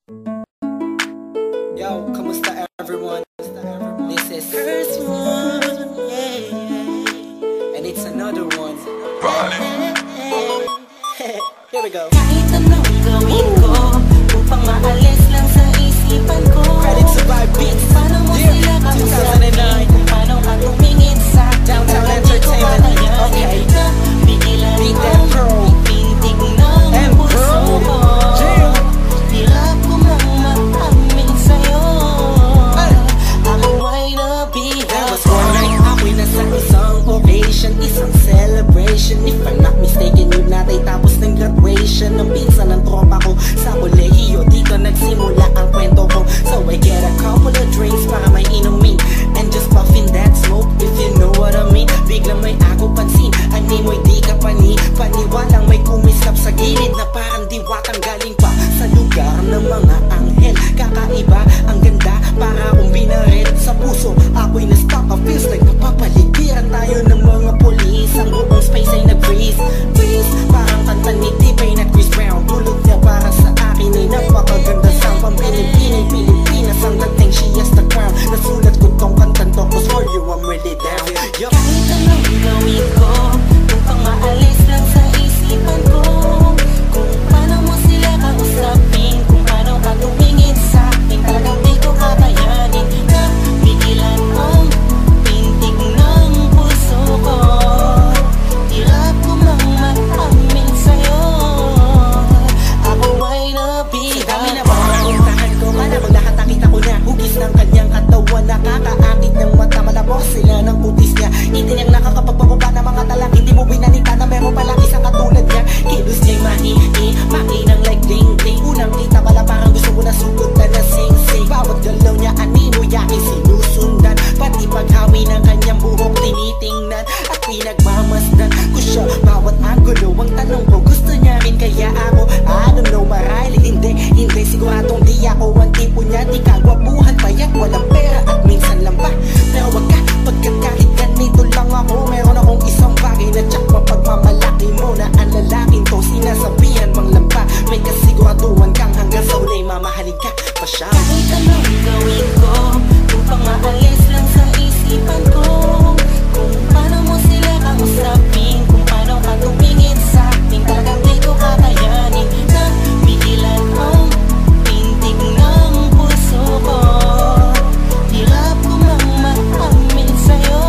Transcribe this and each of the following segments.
Yo, kamusta everyone? This is first one, yeah. And it's another one. Here we go. Kahit anong gawin ko upang maalis lang sa isipan ko. Credit to Vibe Beats. Paano mo sila kausapin? Kung paano ka tumingin sa Downtown Entertainment. Okay. Bigilan Beat that mo pro. pintig ng puso ko. Hirap ko mang maamin sa'yo. Ako ay nabihag. There was one night ako'y nasa isang occasion, isang celebration. If I'm not mistaken, yun natay tapos ng graduation ng pinsan ng tropa ko sa kolehiyo. Dito nagsimula ang kwento ko. So I get a couple of drinks para may inumin and just puffin that smoke, if you know what I mean. Biglang may ako pansin, ani mo'y di ka paniwalang may kumislap sa gilid na parang diwatang galing pa sa lugar ng mga anghel. Kakaiba, ang ganda, para akong binaret sa puso. Ako'y na-stuck, feels like napapaligiran tayo ng mga polis. Ang buong space ay nag-freeze, freeze. Parang kanta ni T-Pain at Chris Brown. Tulog niya para sa akin ay napakaganda. Sang pang-Pilipinay, Pilipinas ang dating, she has the crown. Nasulat ko tong kantan to, cause for you I'm really down. Yo. Kahit anong gawin ko upang maalis lang sa isipan ko. Kung paano mo sila kausapin, kung paano ka tumingin sa akin. Talagang di ko kakayanin na bigilan ang pintig ng puso ko. Hirap ko mang maamin sa'yo. Ako ay nabihag. Sa dami na mga puntahan ko, malamang lahat nakita ko na. Hugis ng kanyang katawan, nakakaakit ng mata. Malabok sila ng kutis niya. Ngiti niyang nakakapagpababa ng mga talak. Hindi mo binalita na meron palang isang katulad niya. Kilos niya'y makinang like ding-ding. Unang kita pala parang gusto mo na sugod na sing-sing. Bawat galaw niya animo yakin sinusundan. Pati paghawi ng kanyang buhok tinitingnan at pinagmamasdan ko siya. Bawat angulo ang tanong ko, gusto niya rin kaya ako? I don't know, marahil hindi siguradong di ako ang tipo niya. Di kagwapuhan, payat, walang pera at minsan lang pa. Pero wag ka, pagkat kahit ganito lang ako, meron akong isang bagay na tsak mapagmamalaki mo na ang lalaking to sinasabihan mang lampa. May kasiguraduhan kang hanggang sa ulay mamahalin ka pa siya. Kahit anong gawin ko upang maalis lang sa isipan ko. Kung paano mo sila kausapin, kung paano ka tumingin sa akin. Talagang di ko kakayanin na bigilan ang pintig ng puso ko. Hirap ko mang maamin sa'yo.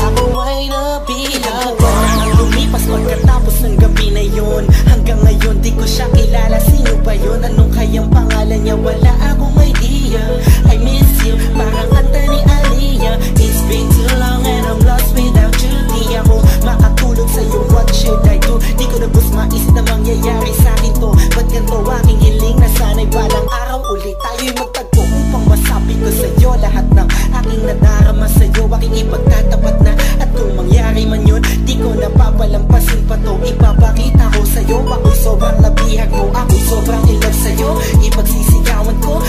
Ako ay nabihag. Ang lumipas pagkatapos ng gabi na yun. Hanggang ngayon di ko siya kilala. Sino ba yun? Anong kayang pangalan niya? Wala akong idea. I miss you, parang kanta ni Aliyah. It's been too long and I'm lost without you. Di ako makatulog sa'yo, what should I do? Di ko na bus maisip na mangyayari sa'kin to. Ba't ganito aking hiling na sana'y balang araw ulit tayo'y magtagpo upang masabi ko sa'yo lahat ng aking nadarama sa'yo. Aking ipagtatapat na at kung mangyari man yun, di ko napapalampasin pa to. Ipapakita ko sa'yo, ako'y sobrang nabihag mo, ako'y sobrang in love sa'yo. Ipagsisigawan ko